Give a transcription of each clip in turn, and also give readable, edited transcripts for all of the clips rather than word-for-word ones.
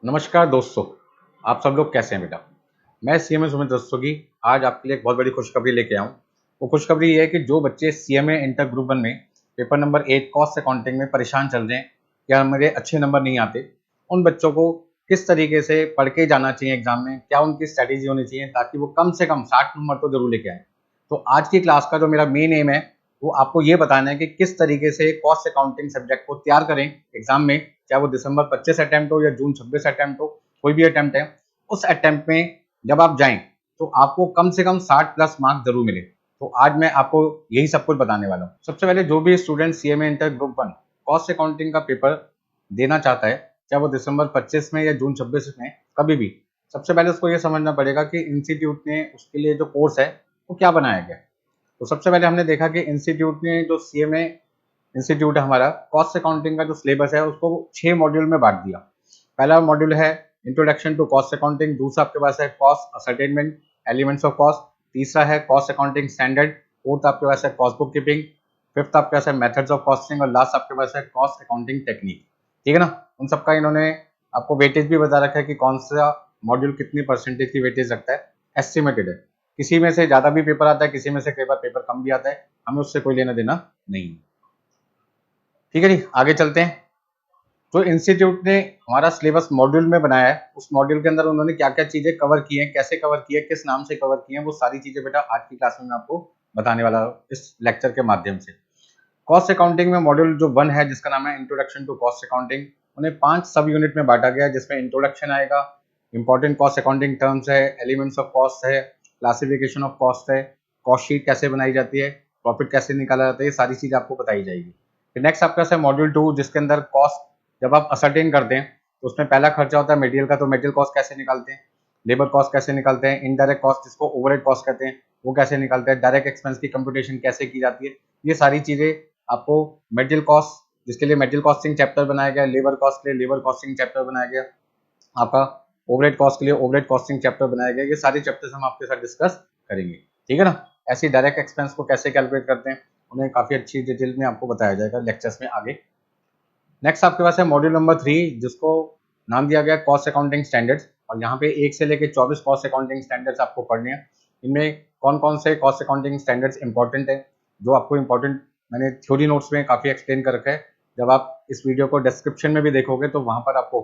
नमस्कार दोस्तों, आप सब लोग कैसे हैं बेटा। मैं सीएमए सुमित रस्तोगी आज आपके लिए एक बहुत बड़ी खुशखबरी लेके आया हूँ। वो खुशखबरी ये है कि जो बच्चे सीएमए इंटर ग्रुप 1 में पेपर नंबर 8 कॉस्ट अकाउंटिंग में परेशान चल रहे हैं या मेरे अच्छे नंबर नहीं आते, उन बच्चों को किस तरीके से पढ़ के जाना चाहिए एग्जाम में, क्या उनकी स्ट्रैटेजी होनी चाहिए ताकि वो कम से कम 60 नंबर तो जरूर लेके आए। तो आज की क्लास का जो मेरा मेन एम है वो आपको ये बताना है कि किस तरीके से कॉस्ट अकाउंटिंग सब्जेक्ट को तैयार करें एग्जाम में, चाहे वो दिसंबर 25 अटेम्प्ट हो या जून 26 अटेम्प्ट हो, कोई भी अटेम्प्ट है। उस अटेम्प्ट में जब आप जाएं तो आपको कम से कम 60 प्लस मार्क्स जरूर मिले। तो आज मैं आपको यही सब कुछ बताने वाला हूँ। सबसे पहले जो भी student CMA inter group 1 cost accounting का पेपर देना चाहता है, चाहे वो दिसंबर 25 में या जून 26 में, कभी भी, सबसे पहले उसको ये समझना पड़ेगा कि इंस्टीट्यूट ने उसके लिए जो कोर्स है वो क्या बनाया गया। तो सबसे पहले हमने देखा कि इंस्टीट्यूट ने जो सीएमए इंस्टीट्यूट है हमारा, कॉस्ट अकाउंटिंग का जो सिलेबस है उसको 6 मॉड्यूल में बांट दिया। पहला मॉड्यूल है इंट्रोडक्शन टू कॉस्ट अकाउंटिंग, दूसरा आपके पास है cost ascertainment, elements of cost, तीसरा है कॉस्ट अकाउंटिंग स्टैंडर्ड, फोर्थ आपके पास है कॉस्ट बुक कीपिंग, फिफ्थ आपके पास है मेथड्स ऑफ कॉस्टिंग और लास्ट आपके पास है कॉस्ट अकाउंटिंग टेक्निक। ठीक है ना। उन सबका इन्होंने आपको वेटेज भी बता रखा है कि कौन सा मॉड्यूल कितनी परसेंटेज की वेटेज रखता है। एस्टिमेटेड है, किसी में से ज्यादा भी पेपर आता है, किसी में से कई बार पेपर कम भी आता है, हमें उससे कोई लेना देना नहीं। ठीक है जी, आगे चलते हैं। जो इंस्टीट्यूट ने हमारा सिलेबस मॉड्यूल में बनाया है, उस मॉड्यूल के अंदर उन्होंने क्या क्या चीजें कवर की हैं, कैसे कवर की है, किस नाम से कवर की हैं, वो सारी चीजें बेटा आज की क्लास में मैं आपको बताने वाला हूँ इस लेक्चर के माध्यम से। कॉस्ट अकाउंटिंग में मॉड्यूल जो 1 है जिसका नाम है इंट्रोडक्शन टू कॉस्ट अकाउंटिंग, उन्हें 5 सब यूनिट में बांटा गया है, जिसमें इंट्रोडक्शन आएगा, इंपॉर्टेंट कॉस्ट अकाउंटिंग टर्म्स है, एलिमेंट्स ऑफ कॉस्ट है, क्लासिफिकेशन ऑफ कॉस्ट है, कॉस्ट शीट कैसे बनाई जाती है, प्रॉफिट कैसे निकाला जाता है, ये सारी चीज आपको बताई जाएगी। फिर नेक्स्ट आपके पास है मॉड्यूल 2 जिसके अंदर कॉस्ट जब आप असरटेन करते हैं तो उसमें पहला खर्चा होता है मटेरियल का, तो मटेरियल कॉस्ट कैसे निकालते हैं, लेबर कॉस्ट कैसे निकालते हैं, इनडायरेक्ट कॉस्ट जिसको ओवरहेड कॉस्ट कहते हैं वो कैसे निकालते हैं, डायरेक्ट एक्सपेंस की कंप्यूटेशन कैसे की जाती है। ये सारी चीजें आपको मटेरियल कॉस्ट जिसके लिए मटेरियल कॉस्टिंग चैप्टर बनाया गया, लेबर कॉस्ट के लिए लेबर कॉस्टिंग चैप्टर बनाया गया, आपका ओवरहेड कॉस्ट के लिए ओवरहेड कॉस्टिंग चैप्टर बनाया गया। ये सारे चैप्टर्स हम आपके साथ डिस्कस करेंगे। ठीक है ना। ऐसे डायरेक्ट एक्सपेंस को कैसे कैलकुलेट करते हैं उन्हें काफी अच्छी डिटेल में आपको बताया जाएगा लेक्चर्स में आगे। नेक्स्ट आपके पास है मॉड्यूल नंबर 3 जिसको नाम दिया गया कॉस्ट अकाउंटिंग स्टैंडर्ड्स, और यहाँ पे 1 से लेकर 24 कॉस्ट अकाउंटिंग स्टैंडर्ड्स आपको पढ़ने हैं। इनमें कौन कौन से कॉस्ट अकाउंटिंग स्टैंडर्ड्स इंपॉर्टेंट है, जो आपको इंपॉर्टेंट मैंने थ्योरी नोट्स में काफी एक्सप्लेन कर रखा है। जब आप इस वीडियो को डिस्क्रिप्शन में भी देखोगे तो वहां पर आपको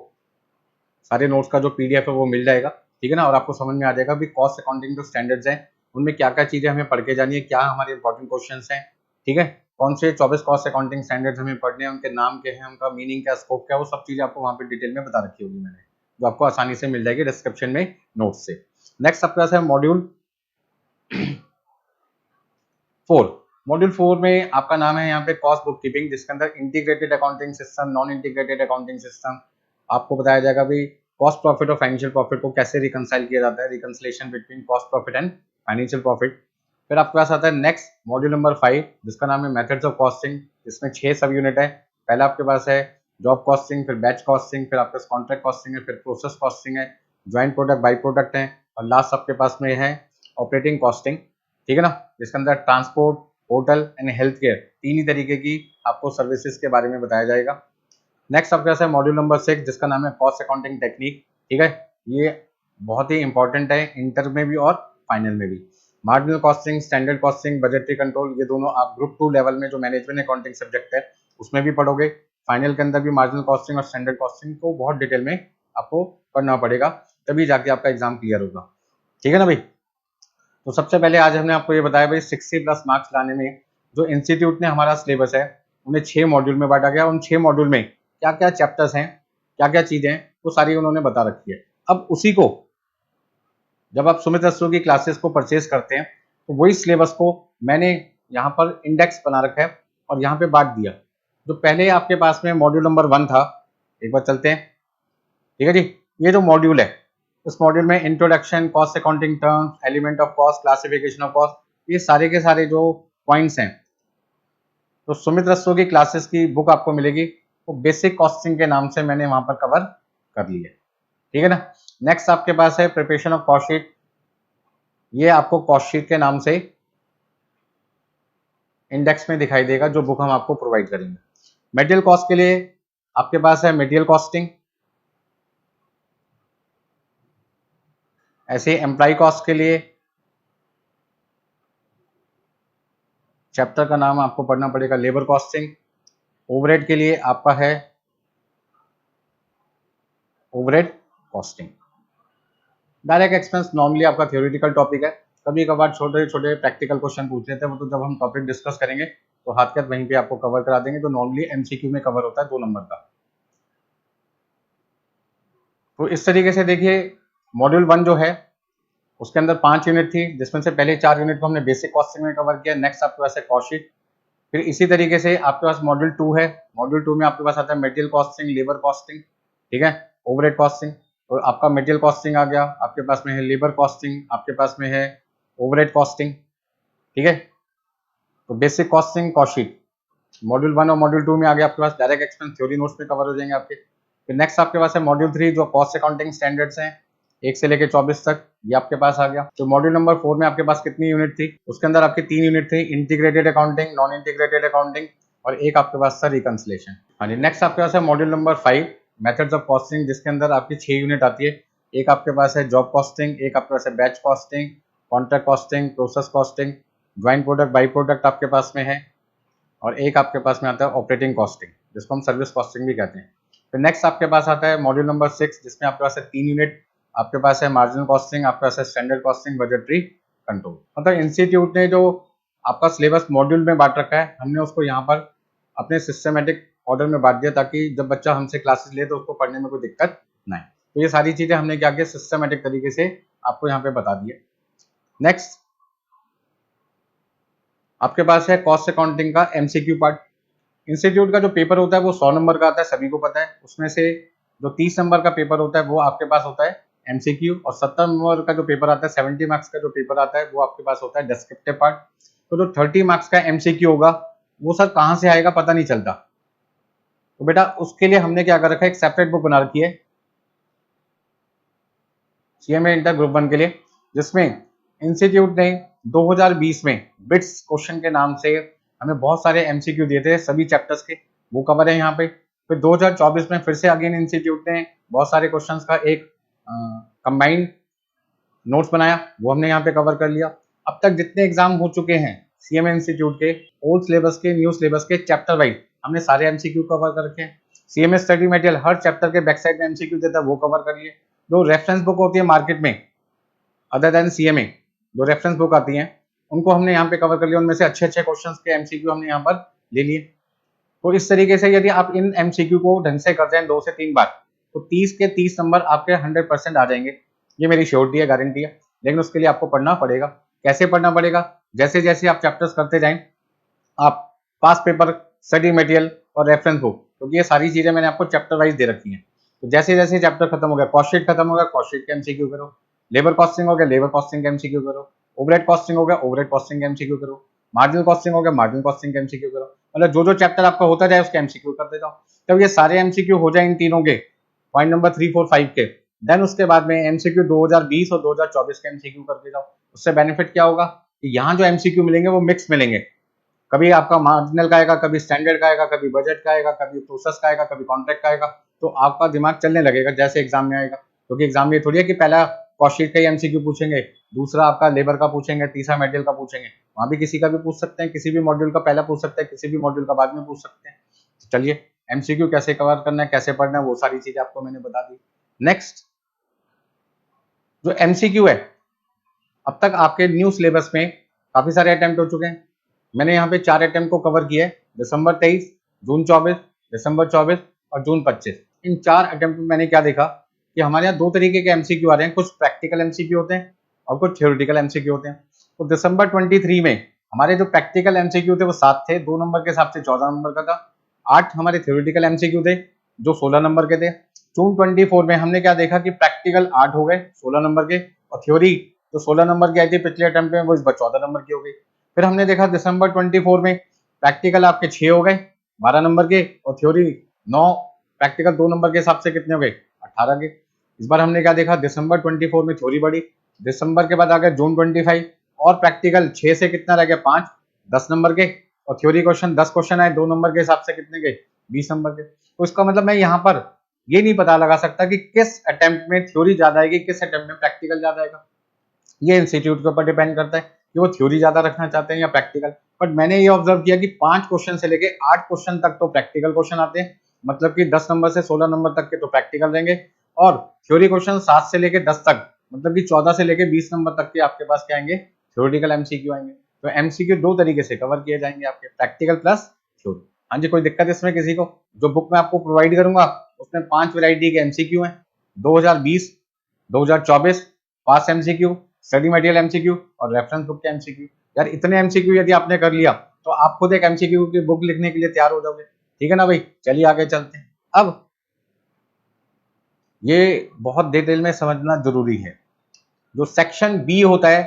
सारे नोट्स का जो पीडीएफ है वो मिल जाएगा। ठीक है ना। और आपको समझ में आ जाएगा भी कॉस्ट अकाउंटिंग जो स्टैंडर्ड्स हैं उनमें क्या क्या चीजें हमें पढ़ के जानी है, क्या हमारे इंपॉर्टेंट क्वेश्चंस हैं। ठीक है। कौन से 24 कॉस्ट अकाउंटिंग स्टैंडर्ड्स हमें पढ़ने हैं, उनके नाम क्या है, उनका मीनिंग क्या, स्कोप क्या, वो सब चीजें आपको वहां पे डिटेल में बता रखी होगी मैंने, जो आपको आसानी से मिल जाएगी डिस्क्रिप्शन में नोट्स से। नेक्स्ट आपके पास है मॉड्यूल 4। मॉड्यूल 4 में आपका नाम है यहाँ पे कॉस्ट बुक कीपिंग, जिसके अंदर integrated accounting system, non integrated accounting system आपको बताया जाएगा भी कॉस्ट प्रॉफिट और फाइनेंशियल प्रॉफिट को कैसे रिकंसाइल किया जाता है, reconciliation between cost profit and financial profit. फिर आपके पास आता है नेक्स्ट मॉड्यूल नंबर 5 जिसका नाम है मेथड्स ऑफ कॉस्टिंग, जिसमें 6 सब यूनिट है। पहला आपके पास है जॉब कॉस्टिंग, फिर बैच कॉस्टिंग, फिर आपके पास कॉन्ट्रैक्ट कॉस्टिंग है, फिर प्रोसेस कॉस्टिंग है, ज्वाइंट प्रोडक्ट बाई प्रोडक्ट है, और लास्ट आपके पास में है ऑपरेटिंग कॉस्टिंग। ठीक है ना। जिसके अंदर transport, hotel and health care, तीन ही तरीके की आपको सर्विसेज के बारे में बताया जाएगा। नेक्स्ट आपके पास है मॉड्यूल नंबर 6 जिसका नाम है कॉस्ट अकाउंटिंग टेक्निक। ठीक है। ये बहुत ही इंपॉर्टेंट है इंटर में भी और फाइनल में भी। Marginal costing, standard costing, budgetary control, ये दोनों आप ग्रुप 2 लेवल में जो मैनेजमेंट अकाउंटिंग सब्जेक्ट है उसमें भी पढ़ोगे। फाइनल के अंदर भी मार्जिनल कॉस्टिंग और स्टैंडर्ड कॉस्टिंग को बहुत डिटेल में आपको पढ़ना पड़ेगा, तभी जाके आपका एग्जाम क्लियर होगा। ठीक है ना भाई। तो सबसे पहले आज हमने आपको ये बताया भाई 60 प्लस मार्क्स लाने में जो इंस्टीट्यूट ने हमारा सिलेबस है उन्हें 6 मॉड्यूल में बांटा गया। उन 6 मॉड्यूल में क्या क्या चैप्टर्स हैं, क्या क्या चीजें हैं, वो सारी उन्होंने बता रखी है। अब उसी को जब आप सुमित रस्तों की क्लासेस को परचेज करते हैं तो वही सिलेबस को मैंने यहाँ पर इंडेक्स बना रखा है और यहाँ पे बांट दिया। जो पहले आपके पास में मॉड्यूल नंबर 1 था, एक बार चलते हैं। ठीक है जी। ये जो मॉड्यूल है उस मॉड्यूल में introduction, cost accounting terms, element of cost, classification of cost, ये सारे के सारे जो पॉइंट्स हैं तो सुमित रस्तों की क्लासेस की बुक आपको मिलेगी, वो बेसिक कॉस्टिंग के नाम से मैंने वहां पर कवर कर लिया। ठीक है ना। नेक्स्ट आपके पास है प्रिपरेशन ऑफ कॉस्ट शीट, ये आपको कॉस्ट शीट के नाम से इंडेक्स में दिखाई देगा, जो बुक हम आपको प्रोवाइड करेंगे। मटेरियल कॉस्ट के लिए आपके पास है मटेरियल कॉस्टिंग, ऐसे एम्प्लॉय कॉस्ट के लिए चैप्टर का नाम आपको पढ़ना पड़ेगा लेबर कॉस्टिंग। ओवरहेड के लिए आपका है overhead costing. Direct expense normally आपका थ्योरेटिकल टॉपिक है, कभी कभार छोटे छोटे प्रैक्टिकल क्वेश्चन पूछ लेते हैं, वो तो जब हम टॉपिक डिस्कस करेंगे तो हाथ के हाथ वहीं पे आपको कवर करा देंगे, जो नॉर्मली एमसीक्यू में कवर होता है 2 नंबर का। तो इस तरीके से देखिए मॉड्यूल 1 जो है उसके अंदर 5 यूनिट थी, जिसमें से पहले 4 यूनिट को हमने बेसिक कॉस्टिंग में कवर किया। नेक्स्ट आपके पास है कॉस्ट शीट। फिर इसी तरीके से आपके पास मॉड्यूल 2 है। मॉड्यूल 2 में आपके पास आता है मटेरियल कॉस्टिंग, लेबर कॉस्टिंग, ठीक है, ओवरहेड कॉस्टिंग। तो आपका मटेरियल कॉस्टिंग आ गया, आपके पास में है लेबर कॉस्टिंग, आपके पास में है ओवरहेड कॉस्टिंग, ठीक है। तो basic costing, cost sheet module 1 और मॉड्यूल 2 में आ गया आपके पास। डायरेक्ट एक्सपेंस थ्योरी नोट्स में कवर हो जाएंगे आपके। फिर नेक्स्ट आपके पास है मॉड्यूल 3 जो कॉस्ट अकाउंटिंग स्टैंडर्ड्स हैं 1 से लेकर 24 तक, ये आपके पास आ गया। तो मॉड्यूल नंबर 4 में आपके पास कितनी यूनिट थी, उसके अंदर आपकी 3 यूनिट थी, integrated accounting, non integrated accounting, और एक आपके पास था रिकंसिलिएशन। हाँ जी, नेक्स्ट आपके पास है module number 5 methods of costing, जिसके अंदर आपकी 6 यूनिट आती है। एक आपके पास है जॉब कॉस्टिंग, एक आपके पास है batch costing, contract costing, process costing, joint product, by product आपके पास में है, और एक आपके पास में आता है ऑपरेटिंग कॉस्टिंग, जिसको हम सर्विस कॉस्टिंग भी कहते हैं। फिर नेक्स्ट आपके पास आता है मॉड्यूल नंबर 6, जिसमें आपके पास है 3 यूनिट। आपके पास है मार्जिनल कॉस्टिंग, आपके पास है स्टैंडर्ड कॉस्टिंग, बजटरी कंट्रोल। मतलब इंस्टीट्यूट ने जो आपका सिलेबस मॉड्यूल में बांट रखा है, हमने उसको यहाँ पर अपने सिस्टमेटिक ऑर्डर में बांट दिया, ताकि जब बच्चा हमसे क्लासेस ले तो उसको पढ़ने में कोई दिक्कत ना आए। तो ये सारी चीजें हमने क्या किया, सिस्टमेटिक तरीके से आपको यहाँ पे बता दिए। नेक्स्ट आपके पास है कॉस्ट अकाउंटिंग का एमसीक्यू पार्ट। इंस्टीट्यूट का जो पेपर होता है वो 100 नंबर का आता है, सभी को पता है। उसमें से जो 30 नंबर का पेपर होता है वो आपके पास होता है एमसीक्यू, और 70 नंबर का जो पेपर आता है, 70 मार्क्स का जो पेपर आता है, वो आपके पास होता है डिस्क्रिप्टिव पार्ट। तो जो 30 मार्क्स का एमसीक्यू होगा वो सर कहाँ से आएगा पता नहीं चलता। तो बेटा उसके लिए हमने क्या कर रखा है, एक सेपरेट बुक बना रखी है सीएमए इंटर ग्रुप 1 के लिए, जिसमें इंस्टीट्यूट ने 2020 में बिट्स क्वेश्चन के नाम से हमें बहुत सारे एमसीक्यू दिए थे सभी चैप्टर्स के, वो कवर है यहाँ पे। फिर 2024 में फिर से अगेन इंस्टीट्यूट ने बहुत सारे क्वेश्चंस का एक कंबाइंड नोट्स बनाया, वो हमने यहाँ पे कवर कर लिया। अब तक जितने एग्जाम हो चुके हैं सीएमए इंस्टीट्यूट के, ओल्ड सिलेबस के, न्यू सिलेबस के, चैप्टर वाइज हमने सारे एमसीक्यू कवर कर रखे हैं। सीएमए स्टडी मटेरियल हर चैप्टर के बैक साइड में एमसीक्यू देता है, वो कवर कर लिए। जो रेफरेंस बुक होती है मार्केट में अदर देन सीएमए, जो रेफरेंस बुक आती हैं उनको हमने यहाँ पे कवर कर लिया, उनमें से अच्छे अच्छे क्वेश्चंस के एमसीक्यू हमने यहाँ पर ले लिए। तो इस तरीके से यदि आप इन एमसीक्यू को ढंग से करते हैं 2 से 3 बार, तो 30 के 30 नंबर आपके 100% आ जाएंगे। ये मेरी श्योरिटी है, गारंटी है। लेकिन उसके लिए आपको पढ़ना पड़ेगा। कैसे पढ़ना पड़ेगा, जैसे जैसे आप चैप्टर्स करते जाएं, आप पास पेपर, स्टडी मटेरियल और रेफरेंस बुक, क्योंकि ये सारी चीजें मैंने आपको चैप्टर वाइज दे रखी हैं। तो जैसे जैसे चैप्टर खत्म हो गया, कॉस्ट शीट खत्म हो गया, कॉस्ट शीट के एमसीक्यू करो। लेबर कॉस्टिंग हो गया, लेबर कॉस्टिंग के एमसीक्यू करो। ओवरहेड कॉस्टिंग हो गया, ओवरहेड कॉस्टिंग के एमसीक्यू करो। मार्जिनल कॉस्टिंग हो गया, मार्जिनल कॉस्टिंग के एमसीक्यू करो। मतलब जो जो चैप्टर आपका होता जाए उसके एमसीक्यू करते जाओ। जब ये सारे एमसीक्यू हो जाए इन तीनों के, पॉइंट नंबर 3, 4, 5 के, देन उसके बाद में एमसीक्यू 2020 और 2024 के एमसीक्यू करते जाओ। उससे बेनिफिट क्या होगा कि यहाँ जो एमसीक्यू मिलेंगे वो मिक्स मिलेंगे। कभी आपका मार्जिनल का आएगा, कभी स्टैंडर्ड का आएगा, कभी बजट का आएगा, कभी प्रोसेस का आएगा, कभी कॉन्ट्रैक्ट का आएगा। तो आपका दिमाग चलने लगेगा जैसे एग्जाम में आएगा, क्योंकि एग्जाम में थोड़ी है कि पहला कॉस्ट शीट का ही एमसीक्यू पूछेंगे, दूसरा आपका लेबर का पूछेंगे, तीसरा मटेरियल का पूछेंगे। वहां भी किसी का भी पूछ सकते हैं, किसी भी मॉड्यूल का पहला पूछ सकते हैं, किसी भी मॉड्यूल का बाद में पूछ सकते हैं। चलिए एमसीक्यू कैसे कवर करना है, कैसे पढ़ना है, वो सारी चीजें आपको मैंने बता दी। नेक्स्ट जो एमसीक्यू है, अब तक आपके न्यू सिलेबस में काफी सारे अटेम्प्ट हो चुके हैं। मैंने यहाँ पे 4 अटेम्प्ट को कवर किया है, दिसंबर 23, जून 24, दिसंबर 24 और जून 25। इन 4 अटेम्प्ट में मैंने क्या देखा कि हमारे यहाँ 2 तरीके के एमसीक्यू आ रहे हैं, कुछ प्रैक्टिकल एमसीक्यू होते हैं और कुछ थ्योरेटिकल एमसीक्यू होते हैं। तो दिसंबर 23 में हमारे जो प्रैक्टिकल एमसीक्यू थे वो 7 थे, 2 नंबर के हिसाब से 14 नंबर का था। 8 हमारे थ्योरेटिकल एमसीक्यू थे जो 16 नंबर के थे। जून 24 में हमने क्या देखा कि प्रैक्टिकल 8 हो गए 16 नंबर के, और थ्योरी जो 16 नंबर की आई थी पिछले अटेम्प्ट में वो इस बार 14 नंबर की हो गई। फिर हमने देखा दिसंबर 24 में प्रैक्टिकल आपके 6 हो गए 12 नंबर के, और थ्योरी 9, प्रैक्टिकल 2 नंबर के हिसाब से कितने हो गए 18 के। इस बार हमने क्या देखा, दिसंबर 24 में थ्योरी बढ़ी, दिसंबर के बाद आ गया जून 25, और प्रैक्टिकल 6 से कितना रह गया 5, 10 नंबर के, और थ्योरी क्वेश्चन 10 क्वेश्चन आए 2 नंबर के हिसाब से कितने के 20 नंबर के। तो इसका मतलब मैं यहाँ पर ये नहीं पता लगा सकता कि किस अटेम्प्ट में थ्योरी ज्यादा आएगी, किस अटेम्प्ट में प्रैक्टिकल ज्यादा आएगा। ये इंस्टीट्यूट के ऊपर डिपेंड करता है कि वो थ्योरी ज्यादा रखना चाहते हैं या प्रैक्टिकल। बट मैंने ये ऑब्जर्व किया कि 5 क्वेश्चन से लेके 8 क्वेश्चन तक तो प्रैक्टिकल क्वेश्चन आते हैं, मतलब कि 10 नंबर से 16 नंबर तक के तो प्रैक्टिकल रहेंगे, और थ्योरी क्वेश्चन 7 से लेके 10 तक, मतलब कि 14 से लेके 20 नंबर तक के आपके पास क्या आएंगे, थ्योरेटिकल एमसीक्यू आएंगे। तो एमसीक्यू 2 तरीके से कवर किए जाएंगे आपके, प्रैक्टिकल प्लस थ्योरी। हाँ जी, कोई दिक्कत इसमें किसी को? जो बुक मैं आपको प्रोवाइड करूंगा उसमें 5 वैरायटी के एमसीक्यू हैं, 2020, 2024, पास एमसीक्यू, स्टडी मटेरियल एमसीक्यू और रेफरेंस बुक के एमसीक्यू। यार इतने एमसीक्यू यदि आपने कर लिया तो आप खुद एक एमसीक्यू की बुक लिखने के लिए तैयार हो जाओगे। ठीक है ना भाई, चलिए आगे चलते हैं। अब ये बहुत डिटेल में समझना जरूरी है। जो सेक्शन बी होता है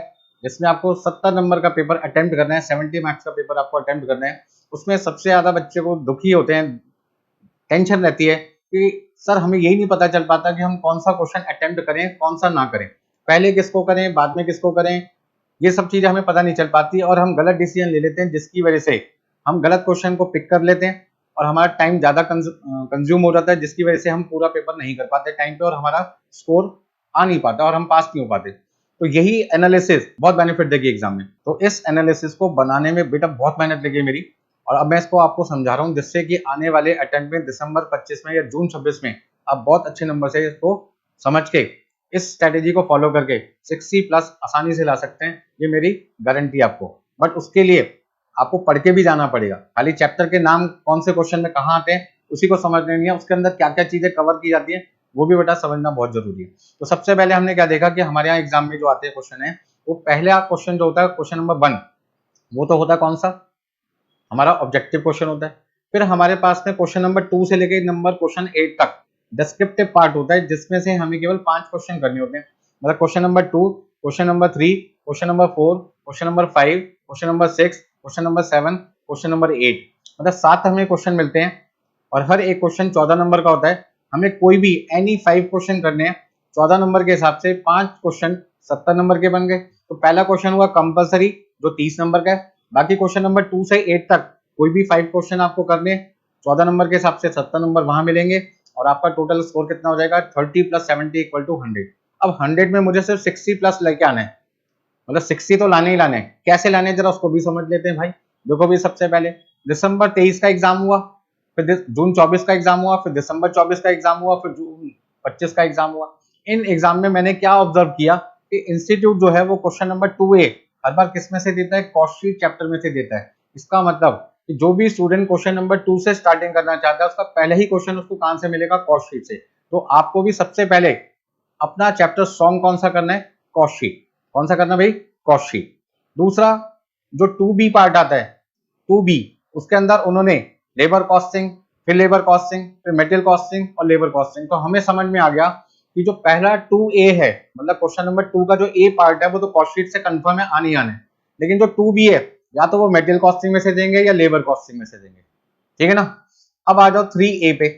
जिसमें आपको 70 नंबर का पेपर अटेम्प्ट करना है, 70 मार्क्स का पेपर आपको अटेम्प्ट करना है, उसमें सबसे ज्यादा बच्चे को दुखी होते हैं, टेंशन रहती है कि सर हमें यही नहीं पता चल पाता कि हम कौन सा क्वेश्चन अटेम्प्ट करें कौन सा ना करें, पहले किसको करें बाद में किसको करें, ये सब चीजें हमें पता नहीं चल पाती और हम गलत डिसीजन ले लेते हैं, जिसकी वजह से हम गलत क्वेश्चन को पिक कर लेते हैं और हमारा टाइम ज्यादा कंज्यूम हो जाता है, जिसकी वजह से हम पूरा पेपर नहीं कर पाते टाइम पे और हमारा स्कोर आ नहीं पाता और हम पास नहीं हो पाते। तो यही एनालिसिस बहुत बेनिफिट देगी एग्जाम में। तो इस एनालिसिस को बनाने में बेटा बहुत मेहनत लगी मेरी, और अब मैं इसको आपको समझा रहा हूँ जिससे कि आने वाले अटेम्प्ट में दिसंबर 25 में या जून 26 में आप बहुत अच्छे नंबर से इसको समझ के इस स्ट्रेटेजी को फॉलो करके 60 प्लस आसानी से ला सकते हैं, ये मेरी गारंटी आपको। बट उसके लिए आपको पढ़ के भी जाना पड़ेगा, खाली चैप्टर के नाम कौन से क्वेश्चन में कहाँ आते हैं उसी को समझने नहीं है, उसके अंदर क्या क्या चीजें कवर की जाती है वो भी बेटा समझना बहुत जरूरी है। तो सबसे पहले हमने क्या देखा कि हमारे यहाँ एग्जाम में जो आते हैं क्वेश्चन है, वो पहला क्वेश्चन जो होता है क्वेश्चन नंबर 1, वो तो होता है कौन सा, हमारा ऑब्जेक्टिव क्वेश्चन होता है। फिर हमारे पास में क्वेश्चन नंबर 2 से लेके नंबर क्वेश्चन 8 तक डिस्क्रिप्टिव पार्ट होता है, जिसमें से हमें केवल 5 क्वेश्चन करने होते हैं, मतलब question number 2, question number 3, question number 4, question number 5, question number 6, question number 7, question number 8, मतलब 7 हमें क्वेश्चन मिलते हैं और हर एक क्वेश्चन 14 नंबर का होता है। हमें कोई भी एनी 5 क्वेश्चन करने हैं, 14 नंबर के हिसाब से 5 क्वेश्चन 70 नंबर के बन गए। तो पहला क्वेश्चन हुआ कंपलसरी जो 30 नंबर का है, बाकी क्वेश्चन नंबर 2 से 8 तक कोई भी 5 क्वेश्चन आपको करने, 14 नंबर के हिसाब से 70 नंबर वहां मिलेंगे और आपका टोटल स्कोर कितना हो जाएगा, 30 प्लस 70 इक्वल टू 100। अब 100 में मुझे सिर्फ 60 प्लस लेके आना है, मतलब 60 तो लाने ही लाने हैं। कैसे लाने हैं जरा उसको भी समझ लेते हैं भाई। देखो भी, सबसे पहले दिसंबर 23 का एग्जाम हुआ, फिर जून 24 का एग्जाम हुआ, फिर दिसंबर 24 का एग्जाम हुआ, फिर जून 25 का एग्जाम हुआ। इन एग्जाम में मैंने क्या ऑब्जर्व किया कि इंस्टीट्यूट जो है वो क्वेश्चन नंबर 2A हर बार किस में से देता है, कॉस्ट शीट चैप्टर में से देता है। इसका मतलब कि जो भी स्टूडेंट क्वेश्चन नंबर 2 से स्टार्टिंग करना चाहता है उसका पहले ही क्वेश्चन उसको कहां से मिलेगा, कॉस्ट शीट से। तो आपको भी सबसे पहले अपना चैप्टर स्ट्रॉन्ग कौन सा करना है, कॉस्ट शीट। कौन सा करना भाई, कॉस्ट शीट। दूसरा जो 2B पार्ट आता है, 2B उसके अंदर उन्होंने लेबर कॉस्टिंग, फिर लेबर कॉस्टिंग, फिर मटेरियल कॉस्टिंग और लेबर कॉस्टिंग। तो हमें समझ में आ गया कि जो पहला 2A है, मतलब क्वेश्चन नंबर 2 का जो A पार्ट है वो तो कॉस्ट शीट से कंफर्म है आने आने, लेकिन जो 2B है या तो वो मटेरियल कॉस्टिंग में से देंगे या लेबर कॉस्टिंग में से देंगे। ठीक है ना। अब आ जाओ 3A पे।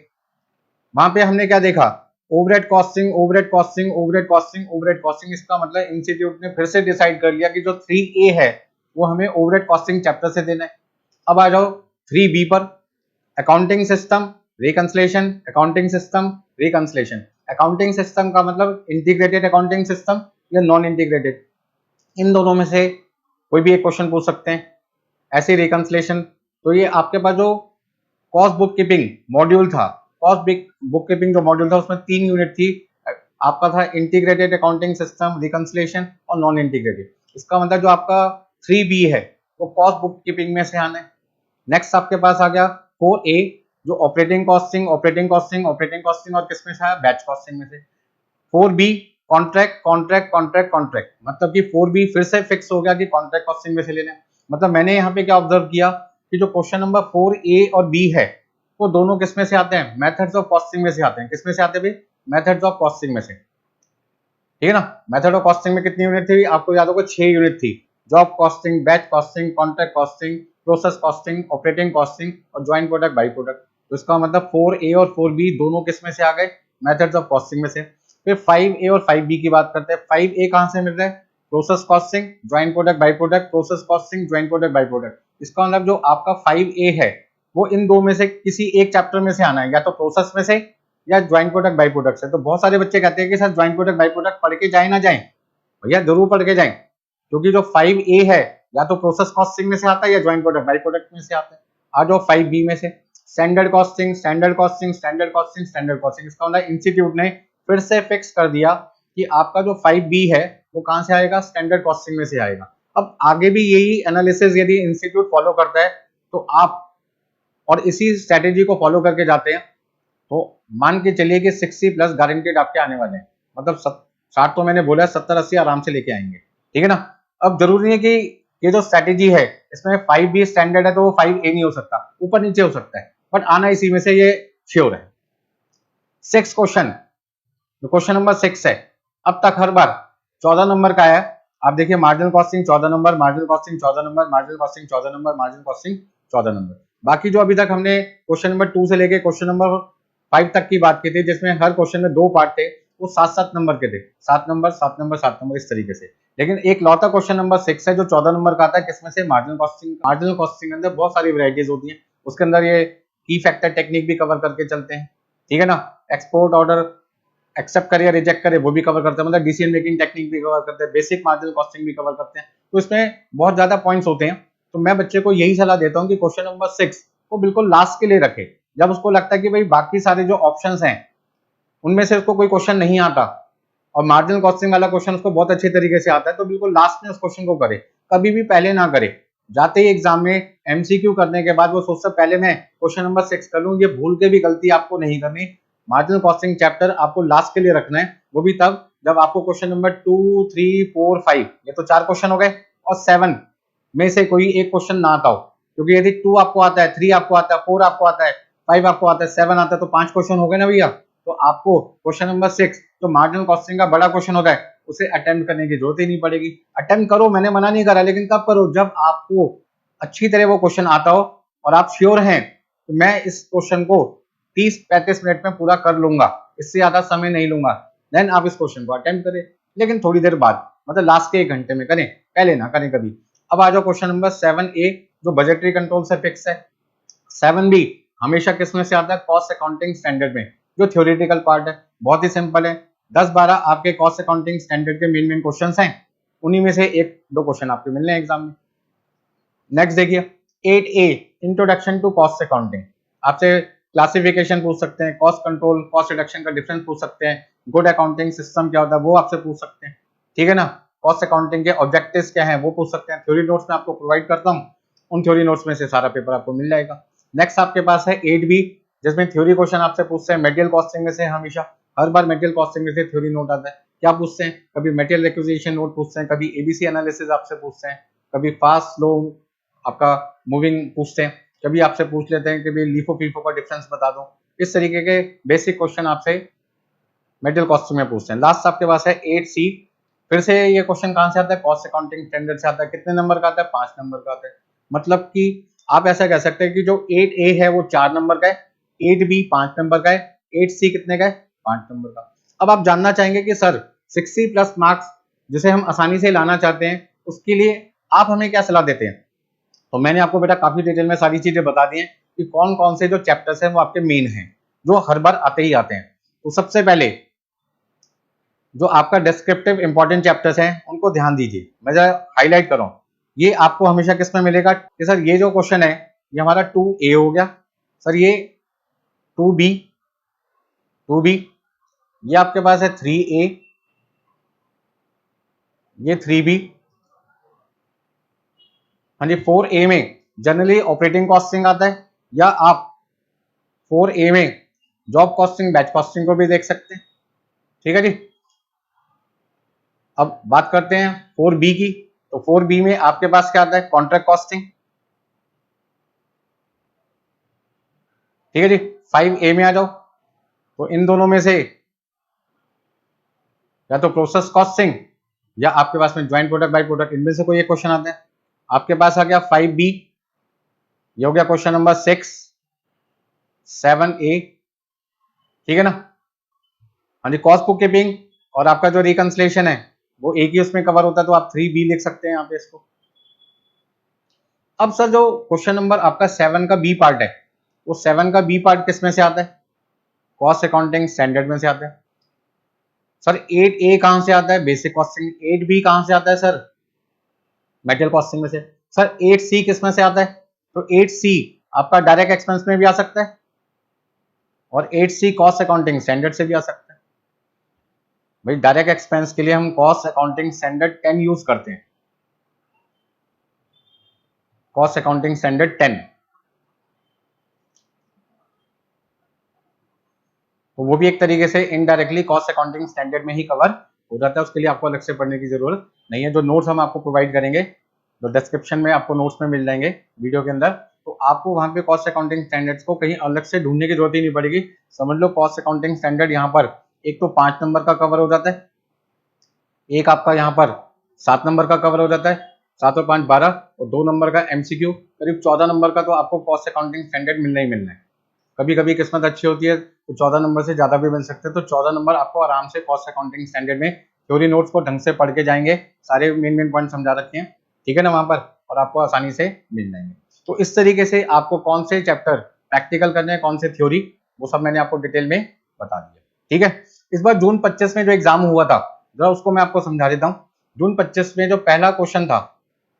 वहां पे हमने क्या देखा, overhead costing, overhead costing, overhead costing, overhead costing. इसका मतलब इंस्टीट्यूट ने फिर से डिसाइड कर लिया कि जो 3A है वो हमें ओवरहेड कॉस्टिंग चैप्टर से देना है। अब आ जाओ 3B पर, accounting system reconciliation, accounting system reconciliation. Accounting system का मतलब इंटीग्रेटेड अकाउंटिंग सिस्टम या नॉन इंटीग्रेटेड, इन दोनों में से कोई भी एक क्वेश्चन पूछ सकते हैं। ऐसे रिकंसलेशन, तो ये आपके पास जो कॉस्ट बुक कीपिंग मॉड्यूल था, कॉस्ट बुक कीपिंग जो मॉड्यूल था उसमें 3 यूनिट थी, आपका था इंटीग्रेटेड अकाउंटिंग सिस्टम, रिकंसलेशन और नॉन इंटीग्रेटेड। इसका मतलब जो आपका 3B है वो कॉस्ट बुक कीपिंग में से आना है। नेक्स्ट आपके पास आ गया 4A जो operating costing, operating costing, operating costing और किसमें से आया, बैच कॉस्टिंग में से। 4B contract, contract, contract, contract, मतलब कि 4B फिर से फिक्स हो गया कि कॉन्ट्रैक्ट कॉस्टिंग में से लेना है। मतलब मैंने यहाँ पे क्या ऑब्जर्व किया कि जो क्वेश्चन नंबर 4A और B है वो दोनों किसमें से आते हैं, मेथड्स ऑफ कॉस्टिंग में से आते हैं। किसमें से आते हैं भाई, मेथड्स ऑफ कॉस्टिंग में से। ठीक है ना। मेथड ऑफ कॉस्टिंग में कितनी यूनिट थी, आपको याद होगा 6 यूनिट थी, job costing, batch costing, contract costing, process costing, operating costing और ज्वाइंट प्रोडक्ट बाई प्रोडक्ट। तो इसका मतलब 4A और 4B दोनों किसमें से आ गए, मेथड्स ऑफ कॉस्टिंग में से। फिर 5A और 5B की बात करते हैं। 5A कहां से मिल रहा है, process costing, joint product by product, process costing, joint product by product. इसका मतलब जो आपका 5A है वो इन दो में से किसी एक चैप्टर में से आना है, या तो प्रोसेस में से या ज्वाइंट प्रोडक्ट बाई प्रोडक्ट से। तो बहुत सारे बच्चे कहते हैं कि sir joint product by product पढ़ के जाए ना जाए, भैया जरूर पढ़ के जाए, क्योंकि जो 5A है या तो प्रोसेस कॉस्टिंग में से आता है या ज्वाइंट प्रोडक्ट बाई प्रोडक्ट में से आता है। आ जाओ 5B में से, standard costing, standard costing, standard costing, standard costing. इसका मतलब इंस्टीट्यूट ने फिर से फिक्स कर दिया कि आपका जो 5B है वो कहां से आएगा, स्टैंडर्ड कॉस्टिंग में से आएगा। अब आगे भी यही एनालिसिस यदि इंस्टीट्यूट फॉलो करता है तो आप और इसी स्ट्रेटेजी को फॉलो करके जाते हैं तो मान के चलिए कि 60 प्लस गारंटेड आपके आने वाले हैं। मतलब 60 तो मैंने बोला, 70-80 आराम से लेके आएंगे, ठीक है ना। अब जरूरी है कि ये जो स्ट्रेटेजी है इसमें 5B स्टैंडर्ड है तो वो 5A नहीं हो सकता, ऊपर नीचे हो सकता है, बट आना इसी में से ये श्योर है। 6 क्वेश्चन, क्वेश्चन नंबर 6 है। अब तक हर बार 14 नंबर का है। आप देखिए marginal costing 14 number, marginal costing 14 number, marginal costing 14 number, marginal costing 14 number. बाकी जो अभी तक हमने क्वेश्चन नंबर 2 से लेके क्वेश्चन नंबर 5 तक की बात की थी, जिसमें हर क्वेश्चन में 2 पार्ट थे, वो 7-7 नंबर के थे, 7 नंबर 7 नंबर 7 नंबर इस तरीके से। लेकिन एक लौता क्वेश्चन नंबर 6 है जो 14 नंबर का आता है, किसमें से, मार्जिनल कॉस्टिंग। मार्जिनल कॉस्टिंग के अंदर बहुत सारी वैरायटीज होती हैं, उसके अंदर ये की फैक्टर टेक्निक भी कवर करके चलते हैं, ठीक है ना। एक्सपोर्ट ऑर्डर एक्सेप्ट करे या रिजेक्ट करे वो भी कवर करते हैं, मतलब डिसीजन मेकिंग टेक्निक भी कवर करते हैं, बेसिक मार्जिनल कॉस्टिंग भी कवर करते हैं। तो इसमें बहुत ज्यादा पॉइंट्स होते हैं। तो मैं बच्चे को यही सलाह देता हूँ कि क्वेश्चन नंबर 6 को बिल्कुल लास्ट के लिए रखे, जब उसको लगता है कि भाई बाकी सारे जो ऑप्शंस हैं उनमें से उसको कोई क्वेश्चन नहीं आता और मार्जिनल कॉस्टिंग वाला क्वेश्चन उसको बहुत अच्छे तरीके से आता है, तो बिल्कुल लास्ट में उस क्वेश्चन को करे, कभी भी पहले ना करे। जाते ही एग्जाम में एमसीक्यू करने के बाद वो सोचता पहले मैं क्वेश्चन नंबर 6 कर लूं, ये भूल के भी गलती आपको नहीं करनी। मार्जिनल कॉस्टिंग चैप्टर आपको लास्ट के लिए रखना है, वो भी तब जब आपको क्वेश्चन नंबर 2, 3, 4, 5 ये तो 4 क्वेश्चन हो गए, और 7 में से कोई एक क्वेश्चन ना आता हो। क्योंकि यदि 2 आपको आता है, 3 आपको आता है, 4 आपको आता है, 5 आपको आता है, 7 आता है, तो 5 क्वेश्चन हो गए ना भैया। तो आपको क्वेश्चन नंबर 6 जो मार्जिनल कॉस्टिंग का बड़ा क्वेश्चन होता है उसे अटेम्प्ट करने की जरूरत ही नहीं पड़ेगी। अटेम्प्ट करो, मैंने मना नहीं करा, लेकिन कब करो, जब आपको अच्छी तरह वो क्वेश्चन आता हो और आप श्योर हैं तो मैं इस क्वेश्चन को 30-35 मिनट में पूरा कर लूंगा, इससे ज्यादा समय नहीं लूंगा, देन आप इस क्वेश्चन को अटेम्प्ट करें। लेकिन थोड़ी देर बाद, मतलब लास्ट के 1 घंटे में करें, पहले ना करें कभी। अब आ जाओ क्वेश्चन नंबर 7A जो बजटरी कंट्रोल से फिक्स है। 7B हमेशा किस में से आता है, कॉस्ट अकाउंटिंग स्टैंडर्ड में, जो थ्योरेटिकल पार्ट है, बहुत ही सिंपल है। 10-12 आपके कॉस्ट अकाउंटिंग स्टैंडर्ड के मेन क्वेश्चंस हैं, उन्हीं में से 1-2 क्वेश्चन आपके मिलने हैं एग्जाम में। नेक्स्ट देखिए 8A introduction to cost accounting, आपसे क्लासिफिकेशन पूछ सकते हैं, कॉस्ट कंट्रोल कॉस्ट रिडक्शन का डिफरेंस पूछ सकते हैं, गुड अकाउंटिंग सिस्टम क्या होता है वो आपसे पूछ सकते हैं, ठीक है ना। कॉस्ट अकाउंटिंग के ऑब्जेक्टिव्स क्या हैं वो पूछ सकते हैं। थ्योरी नोट्स में आपको प्रोवाइड करता हूं, उन थ्योरी नोट्स में से सारा पेपर आपको मिल जाएगा। नेक्स्ट आपके पास है 8B जिसमें थ्योरी क्वेश्चन आपसे पूछते हैं मटेरियल कॉस्टिंग में से। हमेशा हर बार मटेरियल कॉस्टिंग में से थ्योरी नोट आता है। क्या पूछते हैं, कभी मटेरियल रिक्विजिशन नोट पूछते हैं, कभी एबीसी एनालिसिस आपसे पूछते हैं, कभी फास्ट स्लो आपका मूविंग पूछते हैं, कभी आपसे पूछ लेते हैं कि भाई लीफो फीफो का डिफरेंस बता दो। इस तरीके के बेसिक क्वेश्चन आपसे मटेरियल कॉस्टिंग में पूछते हैं। लास्ट आपके पास है 8C, फिर से ये क्वेश्चन कहां से आता है, कॉस्ट अकाउंटिंग स्टैंडर्ड से आता है। कितने नंबर का आता है, 5 नंबर का आता है। मतलब कि आप ऐसा कह सकते हैं कि जो 8A है वो 4 नंबर का है, 8B 5 नंबर का है, 8C कितने का है, 5 नंबर का। अब आप जानना चाहेंगे कि सर 60 प्लस मार्क्स जिसे हम आसानी से लाना चाहते हैं उसके लिए आप हमें क्या सलाह देते हैं। तो मैंने आपको बेटा काफी डिटेल में सारी चीजें बता दी हैं कि कौन कौन से जो चैप्टर्स हैं वो आपके मेन हैं, जो हर बार आते ही आते हैं। तो सबसे पहले जो आपका डिस्क्रिप्टिव इंपॉर्टेंट चैप्टर्स हैं उनको ध्यान दीजिए, मैं जरा हाईलाइट कर रहा हूं। ये आपको हमेशा किस में मिलेगा कि सर ये जो क्वेश्चन है ये हमारा 2A हो गया, सर ये 2B, 2B, ये आपके पास है 3A, ये 3B। हाँ जी, 4A में जनरली ऑपरेटिंग कॉस्टिंग आता है, या आप 4A में जॉब कॉस्टिंग बैच कॉस्टिंग को भी देख सकते हैं, ठीक है जी। अब बात करते हैं 4B की। तो 4B में आपके पास क्या आता है, कॉन्ट्रैक्ट कॉस्टिंग, ठीक है जी। 5A में आ जाओ, तो इन दोनों में से या तो प्रोसेस कॉस्टिंग या आपके पास में ज्वाइंट प्रोडक्ट बाय प्रोडक्ट, इनमें से कोई एक क्वेश्चन आता है। आपके पास आ गया 5B, ये हो गया क्वेश्चन नंबर 6, 7A, ठीक है ना। हाँ जी, कॉस्ट बुक कीपिंग और आपका जो रिकंसिलिएशन है वो एक ही उसमें कवर होता है, तो आप 3B लिख सकते हैं यहाँ पे इसको। अब सर जो क्वेश्चन नंबर आपका 7 का B पार्ट है, वो 7 का B पार्ट किस में से आता है, कॉस्ट अकाउंटिंग स्टैंडर्ड में से आता है। सर 8A कहां से आता है? Basic costing. 8B कहां से आता है सर? मेटेरियल कॉस्टिंग में से। सर 8C किस में से आता है? तो 8C आपका डायरेक्ट एक्सपेंस में भी आ सकता है और 8C कॉस्ट अकाउंटिंग स्टैंडर्ड से भी आ सकता है। भाई डायरेक्ट एक्सपेंस के लिए हम कॉस्ट अकाउंटिंग स्टैंडर्ड 10 यूज करते हैं, कॉस्ट अकाउंटिंग स्टैंडर्ड 10। तो वो भी एक तरीके से इनडायरेक्टली कॉस्ट अकाउंटिंग स्टैंडर्ड में ही कवर हो जाता है, उसके लिए आपको अलग से पढ़ने की जरूरत नहीं है। जो नोट्स हम आपको प्रोवाइड करेंगे, जो डिस्क्रिप्शन में आपको नोट्स में मिल जाएंगे वीडियो के अंदर, तो आपको वहां पे कॉस्ट अकाउंटिंग स्टैंडर्ड्स को कहीं अलग से ढूंढने की जरूरत ही नहीं पड़ेगी। समझ लो कॉस्ट अकाउंटिंग स्टैंडर्ड यहाँ पर एक तो 5 नंबर का कवर हो जाता है, एक आपका यहाँ पर 7 नंबर का कवर हो जाता है, 7 और 5 12, और 2 नंबर का एमसीक्यू, करीब 14 नंबर का तो आपको कॉस्ट अकाउंटिंग स्टैंडर्ड मिलना ही मिलना है। कभी कभी किस्मत अच्छी होती है तो 14 नंबर से ज्यादा भी मिल सकते हैं, तो 14 नंबर आपको आराम से कॉस्ट अकाउंटिंग स्टैंडर्ड में थ्योरी नोट्स को ढंग से पढ़ के जाएंगे, सारे मेन पॉइंट समझा रखे हैं, ठीक है ना वहां पर, और आपको आसानी से मिल जाएंगे। तो इस तरीके से आपको कौन से चैप्टर प्रैक्टिकल करने हैं, कौन से थ्योरी, वो सब मैंने आपको डिटेल में बता दिया, ठीक है। इस बार जून 25 में जो एग्जाम हुआ था, जरा उसको मैं आपको समझा देता हूँ। जून 25 में जो पहला क्वेश्चन था,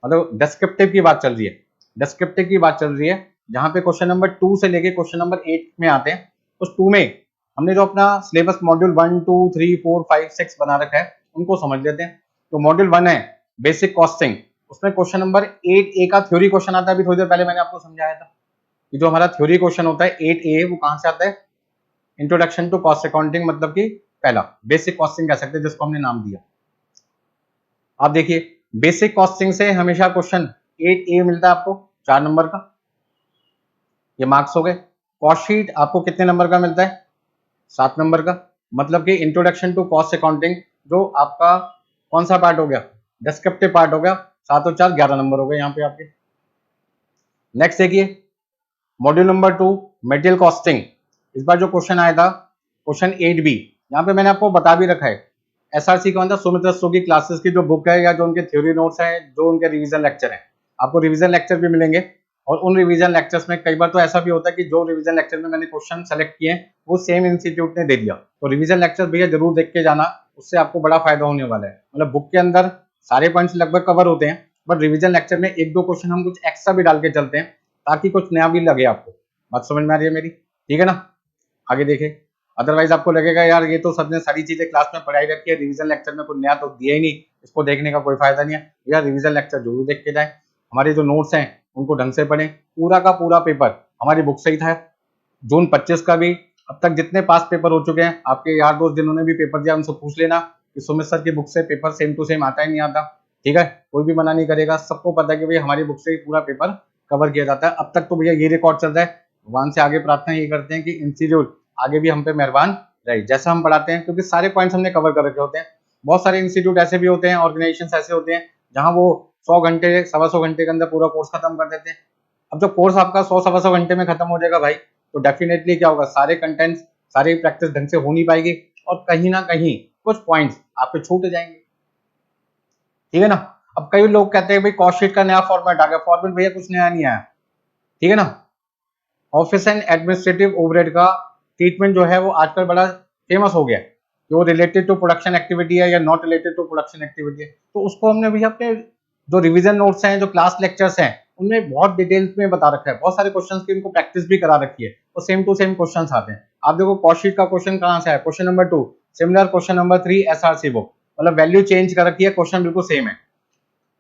मतलब डिस्क्रिप्टिव की बात चल रही है, डिस्क्रिप्टिव की बात चल रही है, जहां पे क्वेश्चन नंबर 2 से लेके क्वेश्चन नंबर 8 में आते हैं। उस 2 में हमने जो अपना सिलेबस मॉड्यूल 1 2 3 4 5 6 बना रखा है, उनको समझ लेते हैं। तो मॉड्यूल 1 है बेसिक कॉस्टिंग, उसमें क्वेश्चन नंबर 8A का थ्योरी क्वेश्चन आता है। अभी थोड़ी देर पहले मैंने आपको समझाया था कि जो हमारा थ्योरी क्वेश्चन होता है 8A, वो कहां से आता है? इंट्रोडक्शन टू कॉस्ट अकाउंटिंग, मतलब कि पहला बेसिक कॉस्टिंग कह सकते हैं, जिसको हमने नाम दिया। आप देखिए बेसिक कॉस्टिंग से हमेशा क्वेश्चन 8A मिलता है आपको 4 नंबर का, ये मार्क्स हो गए। कॉस्ट शीट आपको कितने नंबर का मिलता है? 7 नंबर का, मतलब कि इंट्रोडक्शन टू कॉस्ट अकाउंटिंग जो आपका कौन सा पार्ट हो गया? डिस्क्रिप्टिव पार्ट हो गया, 7 और 4 11 नंबर हो गए यहाँ पे आपके। नेक्स्ट देखिए मॉड्यूल नंबर 2 मटेरियल कॉस्टिंग। इस बार जो क्वेश्चन आया था क्वेश्चन 8B, यहाँ पे मैंने आपको बता भी रखा है, एसआरसी कौन था? सुमित रस्तोगी की क्लासेस की जो बुक है, या जो उनके थ्योरी नोट्स हैं, जो उनके रिवीजन लेक्चर हैं, आपको रिवीजन लेक्चर भी मिलेंगे। और उन रिवीजन लेक्चर्स में कई बार तो ऐसा भी होता है कि जो रिवीजन लेक्चर में मैंने क्वेश्चन सेलेक्ट किए वो सेम इंस्टीट्यूट ने दे दिया, तो रिवीजन लेक्चर भैया जरूर देख के जाना, उससे आपको बड़ा फायदा होने वाला है। मतलब बुक के अंदर सारे पॉइंट्स लगभग कवर होते हैं, बट रिवीजन लेक्चर में 1-2 क्वेश्चन हम कुछ एक्स्ट्रा भी डाल के चलते हैं, ताकि कुछ नया भी लगे आपको। बात समझ में आ रही है मेरी? ठीक है ना, आगे देखें। अदरवाइज आपको लगेगा यार ये तो सबने सारी चीजें क्लास में पढ़ाई रखी है, रिवीजन लेक्चर में कुछ नया तो दिया ही नहीं, इसको देखने का कोई फायदा नहीं है। यार रिवीजन लेक्चर जरूर देख के जाए, हमारे जो नोट्स हैं उनको ढंग से पढ़ें। पूरा का पूरा पेपर हमारी बुक से ही था। जून 25 का भी अब तक जितने पास पेपर हो चुके हैं, आपके यार दोस्त जिन्होंने भी पेपर दिया उनसे पूछ लेना कि सुमित सर की बुक से पेपर सेम टू सेम आता है नहीं आता, ठीक है, कोई भी मना नहीं करेगा, सबको पता है कि भाई हमारी बुक से ही पूरा पेपर कवर किया जाता है। अब तक तो भैया ये रिकॉर्ड चल रहा है, भगवान से आगे प्रार्थना ये करते हैं कि इंस्टीट्यूट आगे भी हम पे मेहरबान रहे, जैसा हम पढ़ाते हैं, क्योंकि सारे पॉइंट्स हमने कवर कर रखे होते हैं। बहुत सारे इंस्टीट्यूट ऐसे भी होते हैं, ऑर्गेनाइजेशन ऐसे होते हैं जहां वो 100 घंटे 125 घंटे के अंदर पूरा कोर्स खत्म कर देते हैं। अब जब कोर्स आपका 100-125 घंटे में खत्म हो जाएगा भाई, तो डेफिनेटली क्या होगा, सारे कंटेंट्स सारी प्रैक्टिस ढंग से हो नहीं पाएगी, और कहीं ना कहीं कुछ पॉइंट्स आपके छूट जाएंगे, ठीक है ना। अब कई लोग कहते हैं भाई कॉस्ट शीट का नया फॉर्मेट आ गया, फॉर्मेट भैया कुछ नया नहीं आया, ठीक है ना। ऑफिस एंड एडमिनिस्ट्रेटिव ओवरहेड का ट्रीटमेंट जो है वो आजकल बड़ा फेमस हो गया है कि वो रिलेटेड टू प्रोडक्शन एक्टिविटी है या not related to production activity है। तो उसको हमने भैया अपने जो रिवीजन नोट्स हैं, जो क्लास लेक्चर्स हैं, उनमें बहुत डिटेल्स में बता रखा है, बहुत सारे क्वेश्चंस की उनको प्रैक्टिस भी करा रखी है, और सेम टू सेम क्वेश्चंस आते हैं। आप देखो कॉस्ट शीट का क्वेश्चन कहां से आया, question number 2, similar question number 3 SRC book, मतलब वैल्यू चेंज कर रखी है, क्वेश्चन बिल्कुल सेम है।